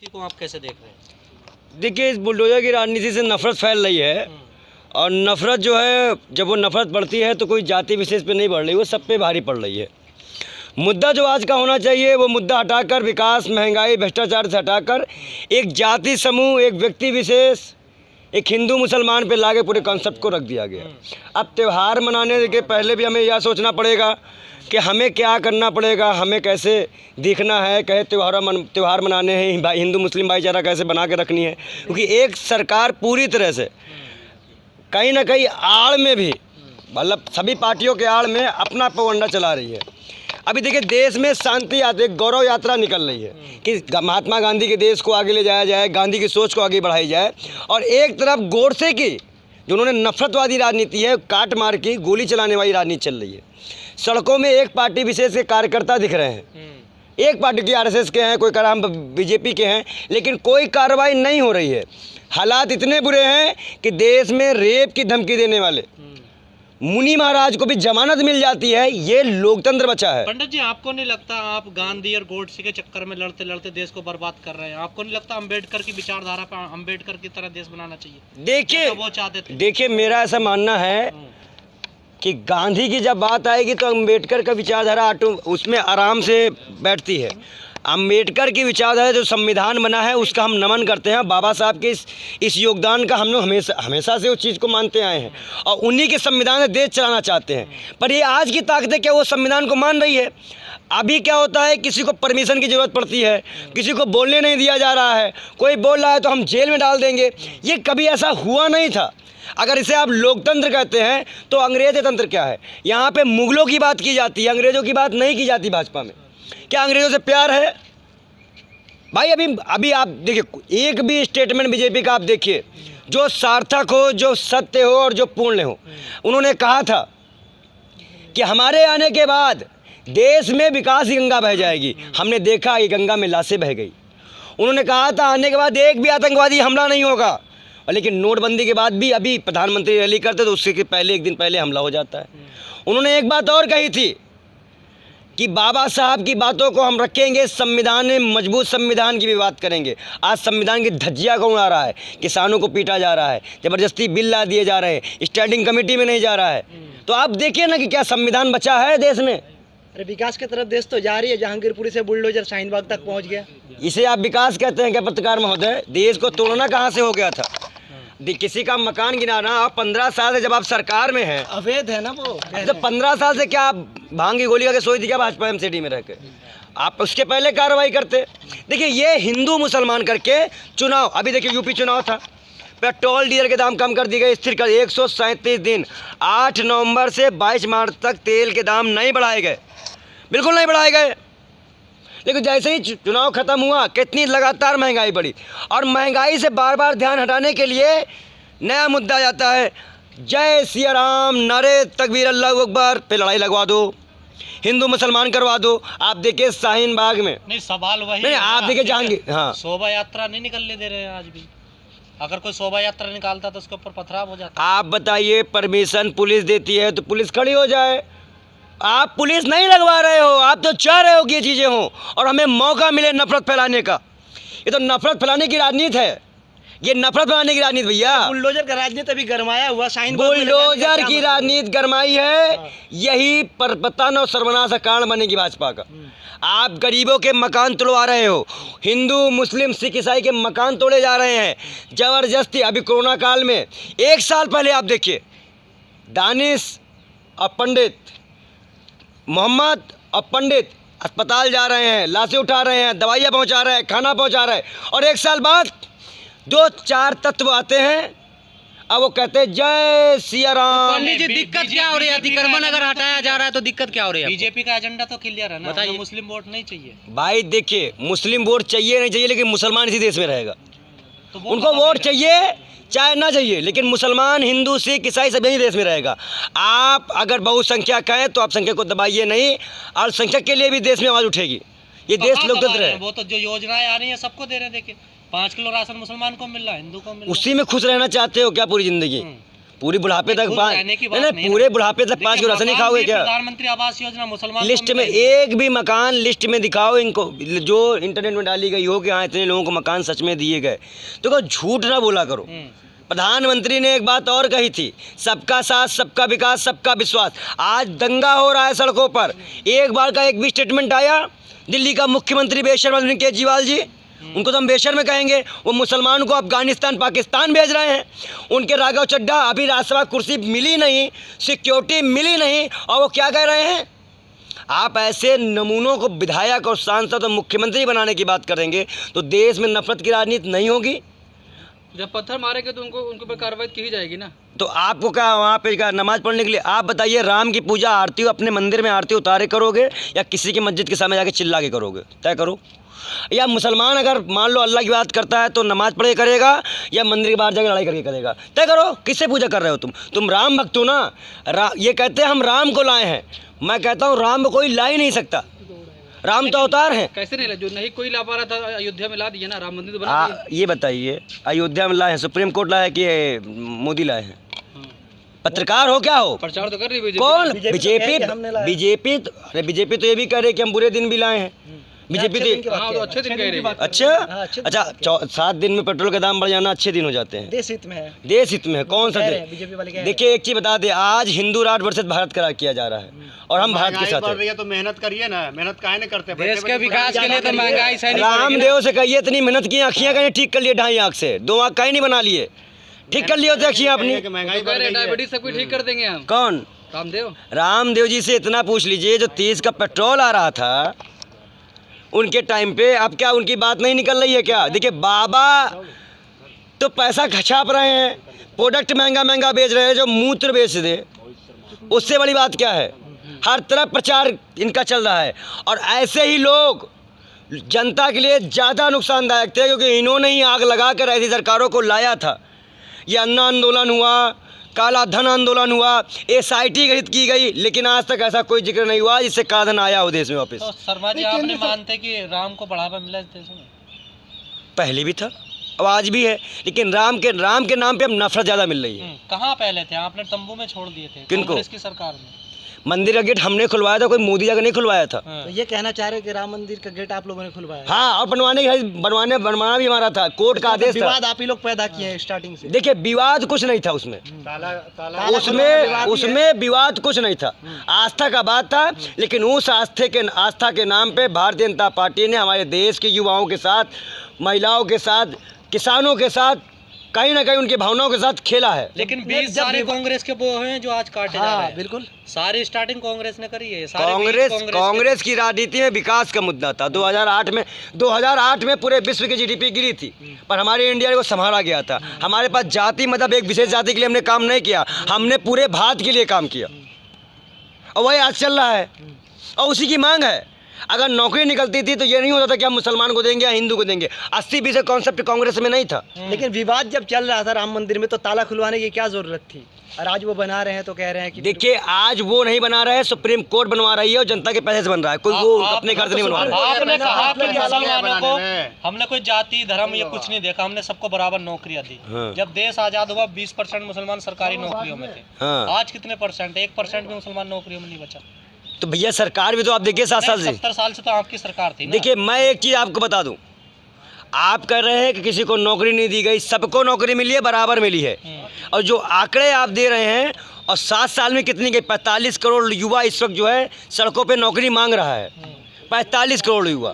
को आप कैसे देख रहे हैं? देखिए, इस बुलडोजर की राजनीति से नफरत फैल रही है और नफरत जो है, जब वो नफरत बढ़ती है तो कोई जाति विशेष पे नहीं बढ़ रही, वो सब पे भारी पड़ रही है। मुद्दा जो आज का होना चाहिए वो मुद्दा हटाकर विकास, महंगाई, भ्रष्टाचार से हटाकर एक जाति समूह, एक व्यक्ति विशेष, एक हिंदू मुसलमान पे लाके पूरे कॉन्सेप्ट को रख दिया गया। अब त्यौहार मनाने के पहले भी हमें यह सोचना पड़ेगा कि हमें क्या करना पड़ेगा, हमें कैसे दिखना है, कैसे त्यौहार मनाने हैं, हिंदू मुस्लिम भाईचारा कैसे बना के रखनी है। क्योंकि एक सरकार पूरी तरह से कहीं ना कहीं आड़ में भी, मतलब सभी पार्टियों के आड़ में अपना पवंडा चला रही है। अभी देखिए, देश में शांति आते गौरव यात्रा निकल रही है कि महात्मा गांधी के देश को आगे ले जाया जाए, गांधी की सोच को आगे बढ़ाई जाए। और एक तरफ गोडसे की जो उन्होंने नफरतवादी राजनीति है, काट मार की गोली चलाने वाली राजनीति चल रही है। सड़कों में एक पार्टी विशेष के कार्यकर्ता दिख रहे हैं, एक पार्टी की आरएसएस के हैं, कोई कह रहा हम बीजेपी के हैं, लेकिन कोई कार्रवाई नहीं हो रही है। हालात इतने बुरे हैं कि देश में रेप की धमकी देने वाले मुनि महाराज को भी जमानत मिल जाती है। ये लोकतंत्र बचा है। पंडित जी, आपको नहीं लगता आप गांधी और गोडसे के चक्कर में लड़ते लड़ते देश को बर्बाद कर रहे हैं? आपको नहीं लगता अंबेडकर की विचारधारा पर अंबेडकर की तरह देश बनाना चाहिए? देखिए, वो चाहते थे। देखिए, मेरा ऐसा मानना है कि गांधी की जब बात आएगी तो अंबेडकर का विचारधारा उसमें आराम से बैठती है। अंबेडकर की विचारधारा जो संविधान बना है उसका हम नमन करते हैं। बाबा साहब के इस योगदान का हम लोग हमेशा से उस चीज़ को मानते आए हैं और उन्हीं के संविधान से देश चलाना चाहते हैं। पर ये आज की ताकतें क्या वो संविधान को मान रही है? अभी क्या होता है, किसी को परमिशन की ज़रूरत पड़ती है, किसी को बोलने नहीं दिया जा रहा है, कोई बोल रहा है तो हम जेल में डाल देंगे। ये कभी ऐसा हुआ नहीं था। अगर इसे आप लोकतंत्र कहते हैं तो अंग्रेज तंत्र क्या है? यहाँ पे मुगलों की बात की जाती है, अंग्रेज़ों की बात नहीं की जाती भाजपा में। क्या अंग्रेज़ों से प्यार है भाई? अभी आप देखिए, एक भी स्टेटमेंट बीजेपी का आप देखिए जो सार्थक हो, जो सत्य हो और जो पूर्ण हो। उन्होंने कहा था कि हमारे आने के बाद देश में विकास की गंगा बह जाएगी। हमने देखा कि गंगा में लाशें बह गई। उन्होंने कहा था आने के बाद एक भी आतंकवादी हमला नहीं होगा, लेकिन नोटबंदी के बाद भी अभी प्रधानमंत्री रैली करते तो उसके पहले एक दिन पहले हमला हो जाता है। उन्होंने एक बात और कही थी कि बाबा साहब की बातों को हम रखेंगे, संविधान में मजबूत संविधान की भी बात करेंगे। आज संविधान की धज्जियां कौन उड़ा रहा है? किसानों को पीटा जा रहा है, ज़बरदस्ती बिल ला दिए जा रहे हैं, स्टैंडिंग कमेटी में नहीं जा रहा है। तो आप देखिए ना कि क्या संविधान बचा है देश में? अरे विकास की तरफ देश तो जा रही है। जहांगीरपुरी से बुलडोजर शाहीनबाग तक पहुंच गया। इसे आप विकास कहते हैं क्या पत्रकार महोदय? देश को तोड़ना कहाँ से हो गया था? किसी का मकान गिराना, आप 15 साल से जब आप सरकार में हैं, अवैध है ना वो। जब 15 साल से क्या आप भांग की गोली का सोई थी क्या भाजपा एमसीडी में रह के? आप उसके पहले कार्रवाई करते। देखिए, ये हिंदू मुसलमान करके चुनाव, अभी देखिए यूपी चुनाव था, पेट्रोल डीजल के दाम कम कर दिए गए, स्थिर कर 137 दिन 8 नवंबर से 22 मार्च तक तेल के दाम नहीं बढ़ाए गए, बिल्कुल नहीं बढ़ाए गए। लेकिन जैसे ही चुनाव खत्म हुआ, कितनी लगातार महंगाई बढ़ी। और महंगाई से बार बार ध्यान हटाने के लिए नया मुद्दा जाता है, जय सिया राम, नारे तकबीर, अल्लाहू अकबर, पे लड़ाई लगवा दो, हिंदू मुसलमान करवा दो। आप देखिए शाहीन बाग में, नहीं सवाल वही नहीं, आप देखिए जहांगीर, हाँ, शोभा यात्रा नहीं निकलने दे रहे हैं आज भी। अगर कोई शोभा यात्रा निकालता तो उसके ऊपर पथराव हो जाता। आप बताइए, परमिशन पुलिस देती है तो पुलिस खड़ी हो जाए। आप पुलिस नहीं लगवा रहे हो, आप तो चाह रहे हो कि ये चीज़ें हों और हमें मौका मिले नफरत फैलाने का। ये तो नफरत फैलाने की राजनीति है, ये नफरत फैलाने की राजनीति भैया। बुलडोजर का राजनीति अभी गरमाया हुआ। बुलडोजर की राजनीति गरमाई है, यही पतन और सर्वनाश का कारण बनेगी भाजपा का। आप गरीबों के मकान तोड़वा रहे हो, हिंदू मुस्लिम सिख ईसाई के मकान तोड़े जा रहे हैं ज़बरदस्ती। अभी कोरोना काल में 1 साल पहले आप देखिए, दानिश और पंडित, मोहम्मद और पंडित अस्पताल जा रहे हैं, लाशें उठा रहे हैं, दवाइयाँ पहुंचा रहे हैं, खाना पहुंचा रहे हैं, और 1 साल बाद 2-4 तत्व आते हैं, अब वो कहते हैं जय सिया राम। पंडित जी, दिक्कत क्या हो रही है? अतिक्रमण अगर हटाया जा रहा है तो दिक्कत क्या हो रही है? बीजेपी का एजेंडा तो क्लियर है ना, बताइए। मुस्लिम वोट नहीं चाहिए। भाई देखिए, मुस्लिम वोट चाहिए नहीं चाहिए, लेकिन मुसलमान इसी देश में रहेगा। तो उनको वोट चाहिए चाहे ना चाहिए, लेकिन मुसलमान, हिंदू, सिख, ईसाई सब यही देश में रहेगा। आप अगर बहुसंख्यक हैं तो आप संख्या को दबाइए नहीं, अल्पसंख्यक के लिए भी देश में आवाज़ उठेगी। ये देश लोकतंत्र है। वो तो जो योजनाएं आ रही हैं सबको दे रहे हैं। देखिए 5 किलो राशन मुसलमान को मिल रहा है, हिंदू को मिल रहा है। उसी में खुश रहना चाहते हो क्या पूरी ज़िंदगी? पूरी बुढ़ापे तक खुद 5 रहने की नहीं बात नहीं नहीं पूरे बुढ़ापे तक 5 देखिए, की राशन नहीं मकान खाओगे भी क्या? प्रधानमंत्री आवास योजना मुसलमान लिस्ट में एक भी मकान लिस्ट में दिखाओ इनको, जो इंटरनेट में डाली गई हो कि हाँ इतने लोगों को मकान सच में दिए गए, तो को झूठ ना बोला करो। प्रधानमंत्री ने एक बात और कही थी, सबका साथ सबका विकास सबका विश्वास। आज दंगा हो रहा है सड़कों पर, एक बार का एक भी स्टेटमेंट आया? दिल्ली का मुख्यमंत्री बेशर्म अरविंद केजरीवाल जी, उनको तो हम बेशर्म कहेंगे, वो मुसलमान को अफगानिस्तान पाकिस्तान भेज रहे हैं। उनके राघव चड्ढा अभी राज्यसभा कुर्सी मिली नहीं, सिक्योरिटी मिली नहीं, और वो क्या कह रहे हैं? आप ऐसे नमूनों को विधायक और सांसद और मुख्यमंत्री बनाने की बात करेंगे तो देश में नफरत की राजनीति नहीं होगी। जब पत्थर मारेंगे तो उनके ऊपर कार्रवाई की जाएगी ना। तो आपको क्या वहाँ पे क्या नमाज पढ़ने के लिए, आप बताइए, राम की पूजा आरती अपने मंदिर में आरती उतारे करोगे या किसी की मस्जिद के सामने जाके चिल्ला के करोगे? तय करो। या मुसलमान अगर मान लो अल्लाह की बात करता है तो नमाज पढ़े करेगा या मंदिर के बाहर जाकर लड़ाई करके करेगा? तय करो, किससे पूजा कर रहे हो तुम राम भक्त हो ना। ये कहते हैं हम राम को लाए हैं, मैं कहता हूँ राम को कोई ला ही नहीं सकता, राम तो अवतार हैं। कैसे नहीं ला? जो नहीं कोई ला पा रहा था अयोध्या में ला दिया ना, राम मंदिर तो बना दिया। ये बताइए, अयोध्या में लाए हैं, सुप्रीम कोर्ट लाए कि मोदी लाए हैं? पत्रकार हो क्या हो? प्रचार तो कर रही है कौन? बीजेपी अरे बीजेपी तो ये भी कह रहे कि हम बुरे दिन भी लाए हैं। बीजेपी तो अच्छे दिन कह रही है। अच्छा 7 दिन में पेट्रोल का दाम बढ़ जाना अच्छे दिन हो जाते हैं? देश हित में है। देश हित में है, कौन सा बीजेपी वाले? देखिए एक चीज बता दे, आज हिंदू राष्ट्र वर्सेस भारत करा किया जा रहा है और हम भारत के साथ हैं। तो मेहनत करिए ना, मेहनत काहे नहीं करते? देश के विकास के लिए तो महंगाई सही। रामदेव से कहिए इतनी मेहनत की, आँखियाँ कहीं ठीक कर लिए, 2.5 आँख से 2 आँख कहीं नहीं बना लिए, ठीक कर लिए होते आँखियाँ अपनी। महंगाई बढ़ गई है। डायबिटीज सब कुछ ठीक कर देंगे हम। कौन? रामदेव जी से इतना पूछ लीजिए, जो 30 का पेट्रोल आ रहा था उनके टाइम पे, अब क्या उनकी बात नहीं निकल रही है क्या? देखिए बाबा तो पैसा खछाप रहे हैं, प्रोडक्ट महंगा महंगा बेच रहे हैं, जो मूत्र बेच दे उससे बड़ी बात क्या है? हर तरफ प्रचार इनका चल रहा है और ऐसे ही लोग जनता के लिए ज़्यादा नुकसानदायक थे, क्योंकि इन्होंने ही आग लगाकर ऐसी सरकारों को लाया था। ये अन्ना आंदोलन हुआ, काला धन आंदोलन हुआ, SIT गठित की गई, लेकिन आज तक ऐसा कोई जिक्र नहीं हुआ जिससे काला धन आया हो देश में वापस। तो शर्मा जी, आप नहीं मानते कि राम को बढ़ावा मिला इस देश में? पहले भी था और आज भी है, लेकिन राम के नाम पे अब नफरत ज़्यादा मिल रही है। कहाँ पहले थे? आपने तंबू में छोड़ दिए थे किनको? कांग्रेस की सरकार में। मंदिर का गेट हमने खुलवाया था, कोई मोदी जाकर नहीं खुलवाया था। तो ये कहना चाह रहे हो कि राम मंदिर का गेट आप लोगों ने खुलवाया? हाँ, और बनवाना भी हमारा था, कोर्ट का आदेश था। विवाद आप ही लोग पैदा किए हैं स्टार्टिंग से। देखिए विवाद कुछ नहीं था उसमें, उसमें विवाद कुछ नहीं था, आस्था का बात था। लेकिन उस आस्था के नाम पे भारतीय जनता पार्टी ने हमारे देश के युवाओं के साथ, महिलाओं के साथ, किसानों के साथ, कहीं ना कहीं उनकी भावनाओं के साथ खेला है। लेकिन 20 सारे कांग्रेस के वो हैं जो आज काटे जा रहे हैं। बिल्कुल, सारी स्टार्टिंग कांग्रेस ने करी है। कांग्रेस की राजनीति में विकास का मुद्दा था। 2008 में पूरे विश्व की GDP गिरी थी, पर हमारे इंडिया को संभाला गया था। हमारे पास जाति मतलब एक विशेष जाति के लिए हमने काम नहीं किया, हमने पूरे भारत के लिए काम किया, और वही आज चल रहा है और उसी की मांग है। अगर नौकरी निकलती थी तो ये नहीं होता था कि हम मुसलमान को देंगे या हिंदू को देंगे। 80-20 कॉन्सेप्ट कांग्रेस में नहीं था। लेकिन विवाद जब चल रहा था राम मंदिर में तो ताला खुलवाने की क्या जरूरत थी? और आज वो बना रहे हैं तो कह रहे हैं कि देखिए आज वो नहीं बना रहे हैं, सुप्रीम कोर्ट बनवा रही है और जनता के पैसे से बन रहा है, कोई वो अपने घर से नहीं बनवा रहा है। आपने कहा कि मुसलमानों को हमने कोई जाति धर्म ये कुछ नहीं देखा, हमने सबको बराबर नौकरियां दी। जब देश आजाद हुआ 20% मुसलमान सरकारी नौकरियों में थे। आज कितने परसेंट? 1% भी मुसलमान नौकरियों में नहीं बचा। तो भैया सरकार भी तो आप देखिए 7 साल से, 70 साल से तो आपकी सरकार थी ना। देखिए मैं एक चीज़ आपको बता दूं, आप कह रहे हैं कि किसी को नौकरी नहीं दी गई, सबको नौकरी मिली है, बराबर मिली है। और जो आंकड़े आप दे रहे हैं, और 7 साल में कितनी गई? 45 करोड़ युवा इस वक्त जो है सड़कों पे नौकरी मांग रहा है। 45 करोड़ युवा।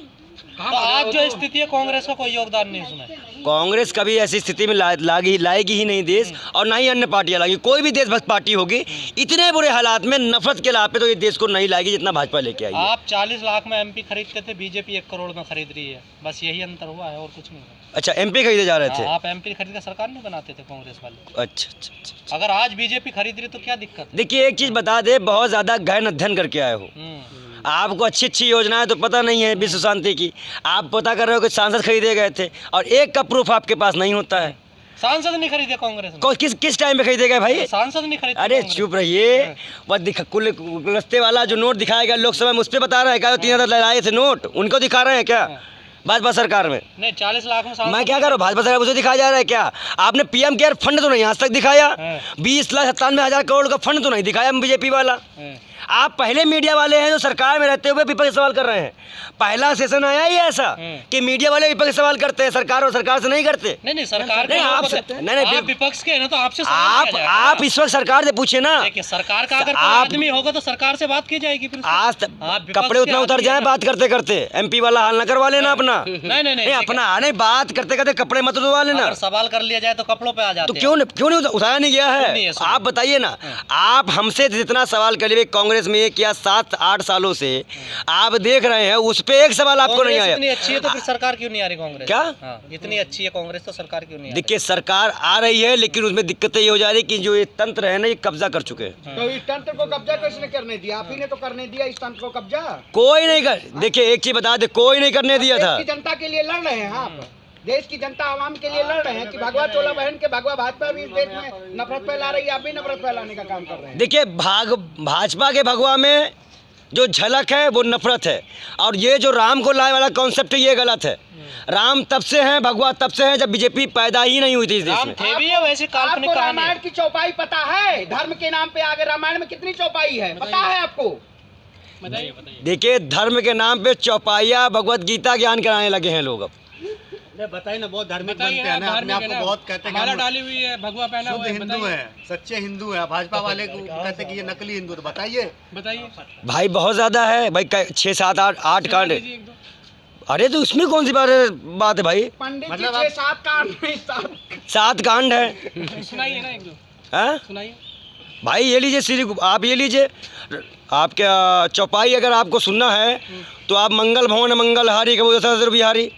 तो आज जो स्थिति है, कांग्रेस का कोई योगदान नहीं उसमें। कांग्रेस कभी ऐसी स्थिति में लाएगी ही नहीं देश, और ना ही अन्य पार्टियां लाएगी। कोई भी देशभक्त पार्टी होगी इतने बुरे हालात में नफरत के लाभ पे तो ये देश को नहीं लाएगी जितना भाजपा लेके आई है। आप 40 लाख में MP खरीदते थे, बीजेपी 1 करोड़ में खरीद रही है, बस यही अंतर हुआ है और कुछ नहीं हुआ। अच्छा MP खरीदे जा रहे थे? आप MP खरीद कर सरकार नहीं बनाते थे कांग्रेस वाले। अच्छा। अगर आज बीजेपी खरीद रही तो क्या दिक्कत? देखिए एक चीज़ बता दे, बहुत ज़्यादा गहन अध्ययन करके आए हो, आपको अच्छी योजनाएं तो पता नहीं है विश्व शांति की। आप पता कर रहे हो कि सांसद खरीदे गए थे और एक का प्रूफ आपके पास नहीं होता है। सांसद नहीं खरीदे कांग्रेस ने। किस टाइम पे खरीदे गए भाई? सांसद नहीं खरीदे। अरे चुप रहिए, वह कुल रस्ते वाला जो नोट दिखाया गया लोकसभा में, उस पर बता रहे हैं क्या? 3000 लाए थे नोट, उनको दिखा रहे हैं क्या? भाजपा सरकार में? नहीं 40 लाख में मैं क्या करूँ, भाजपा सरकार मुझे दिखाया जा रहा है क्या? आपने पीएम केयर फंड तो नहीं आज तक दिखाया, 20,97,000 करोड़ का फंड तो नहीं दिखाया बीजेपी वाला। आप पहले मीडिया वाले हैं जो सरकार में रहते हुए विपक्ष सवाल कर रहे हैं। पहला सेशन आया ही ऐसा कि मीडिया वाले विपक्ष सवाल करते हैं, सरकार और सरकार से नहीं करते। नहीं सरकार नहीं, आप नहीं विपक्ष के है ना, तो आपसे आप इस वक्त सरकार से पूछे ना। सरकार का अगर आदमी होगा तो सरकार से बात की जाएगी। फिर आज कपड़े उतना उतर जाए बात करते करते, एमपी वाला हाल ना करवा लेना अपना। नहीं अपना नहीं, बात करते करते कपड़े मत उतरवा लेना। सवाल कर लिया जाए तो कपड़ों पे आ जाते तो क्यों नहीं उठाया नहीं गया है? आप बताइए ना, आप हमसे जितना सवाल कर लिए कांग्रेस में किया 7-8 सालों से आप देख रहे हैं, उस पे एक सवाल आपको नहीं आया। इतनी अच्छी है तो फिर सरकार क्यों नहीं आ रही कांग्रेस? क्या इतनी अच्छी है कांग्रेस तो सरकार क्यों नहीं आ रही? देखिए सरकार आ रही है, लेकिन उसमें दिक्कतें ये हो जा रही कि जो ये तंत्र है ना, ये कब्जा कर चुके हैं। तो इस तंत्र को कब्जा किसने करने दिया? आप ही ने तो करने दिया इस तंत्र को कब्जा। कोई नहीं कर, देखिए एक चीज बता दे, कोई नहीं करने दिया था। जनता के लिए लड़ रहे हैं आप, देश की जनता आवाम के लिए लड़ रहे हैं कि भगवा चोला बहन के भगवा भाजपा भी इस देश में नफरत फैला रही है, आप भी नफरत फैलाने का काम कर रहे हैं। देखिए भाजपा के भगवा में जो झलक है वो नफरत है, और ये जो राम को लाए वाला कॉन्सेप्ट है ये गलत है। राम तब से हैं, भगवा तब से हैं जब बीजेपी पैदा ही नहीं हुई थी इस देश में। थे भी है वैसे काल्पनिक आपको रामायण की चौपाई पता है? धर्म के नाम पे आगे रामायण में कितनी चौपाई है पता है आपको? देखिए धर्म के नाम पे चौपाइया भगवत गीता ज्ञान कराने लगे हैं लोग। अब बताइए ना, बहुत धार्मिक बनते हैं ना, अपने आप को बहुत कहते हैं माला डाली हुई है, भगवा पहना हुआ है, हिंदू है, सच्चे हिंदू है। भाजपा वाले को कहते हैं कि ये नकली हिंदू। तो बताइए भाई बहुत ज्यादा है भाई, 6, 7, 8 कांड। अरे तो उसमें कौन सी बात है भाई? पंडित जी 6-7 कांड 7 कांड है। सुनाइए ना एक दो, सुनाइए भाई। ये लीजिए आप ये लीजिए, आपके चौपाई अगर आपको सुनना है तो आप मंगल भवन मंगलहारी के बिहारी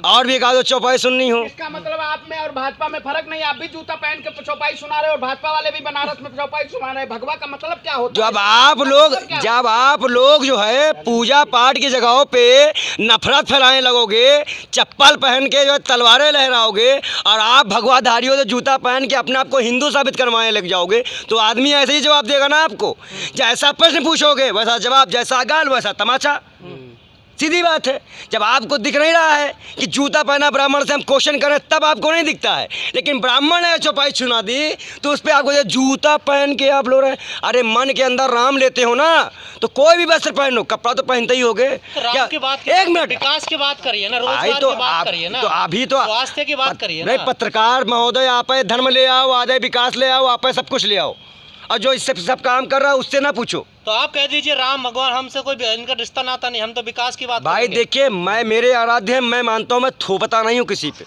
और भी एक आधो चौपाई सुननी हो। इसका मतलब आप में और भाजपा में फर्क नहीं, आप भी जूता पहन के चौपाई सुना रहे और भाजपा वाले भी बनारस में चौपाई सुना रहे। भगवा का मतलब क्या होता है? जब आप लोग जो है पूजा पाठ की जगहों पे नफरत फैलाने लगोगे, चप्पल पहन के जो है तलवारें लहराओगे, और आप भगवाधारियों से जूता पहन के अपने आप को हिंदू साबित करवाने लग जाओगे, तो आदमी ऐसे ही जवाब देगा ना आपको। जैसा प्रश्न पूछोगे वैसा जवाब, जैसा गाल वैसा तमाचा। सीधी बात है। जब आपको दिख नहीं रहा है कि जूता पहना ब्राह्मण से हम क्वेश्चन करें तब आपको नहीं दिखता है, लेकिन ब्राह्मण ने चौपाई सुना दी तो उस पर आपको जूता पहन के आप लोग रहे। अरे मन के अंदर राम लेते हो ना, तो कोई भी वस्त्र पहनो, कपड़ा तो पहनते ही होगे। राम की बात, एक मिनट, विकास की बात करिए ना, रोजगार की बात करिए ना, तो अभी तो स्वास्थ्य की बात करिए नहीं। पत्रकार महोदय, आप धर्म ले आओ, आदय विकास ले आओ, आप सब कुछ ले आओ, और जो इससे सब काम कर रहा है उससे ना पूछो। तो आप कह दीजिए राम भगवान हमसे कोई इनका रिश्ता नाता नहीं, हम तो विकास की बात भाई देखिए, मेरे आराध्य मैं मानता हूँ, मैं थोपता नहीं हूँ किसी पे।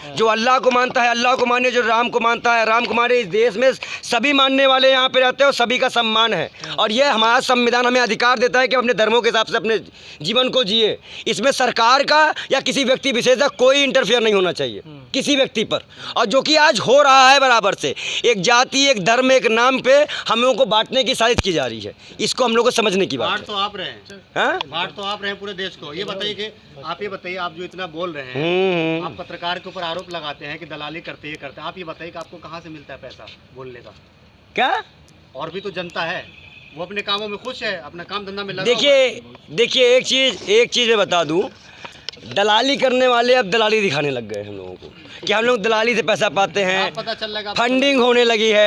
जो अल्लाह को मानता है अल्लाह को माने, जो राम को मानता है राम को माने। इस देश में सभी मानने वाले यहाँ पे रहते हैं और सभी का सम्मान है, और ये हमारा संविधान हमें अधिकार देता है कि अपने धर्मों के हिसाब से अपने जीवन को जिए। इसमें सरकार का या किसी व्यक्ति विशेष का कोई इंटरफेयर नहीं होना चाहिए किसी व्यक्ति पर, और जो कि आज हो रहा है बराबर से। एक जाति, एक धर्म, एक नाम पे हम लोगों को बांटने की साजिश की जा रही है। इसको हम लोग को समझने की बात है। बांट तो आप रहे हैं, बांट तो आप रहे हैं पूरे देश को। ये बताइए कि आप ये बताइए, आप जो इतना बोल रहे हैं, आप पत्रकार के ऊपर आरोप लगाते हैं कि दलाली करते हैं, करते हैं। आप ये बताइए कि आपको कहाँ से मिलता है पैसा बोलने का? क्या? और भी तो जनता है, वो अपने कामों में खुश है, अपना काम धंधा में लगा। देखिए एक चीज़ मैं बता दूं, दलाली करने वाले अब दलाली दिखाने लग गए हम लोगों को कि हम लोग दलाली से पैसा पाते हैं, पता चल लगा, फंडिंग होने लगी है।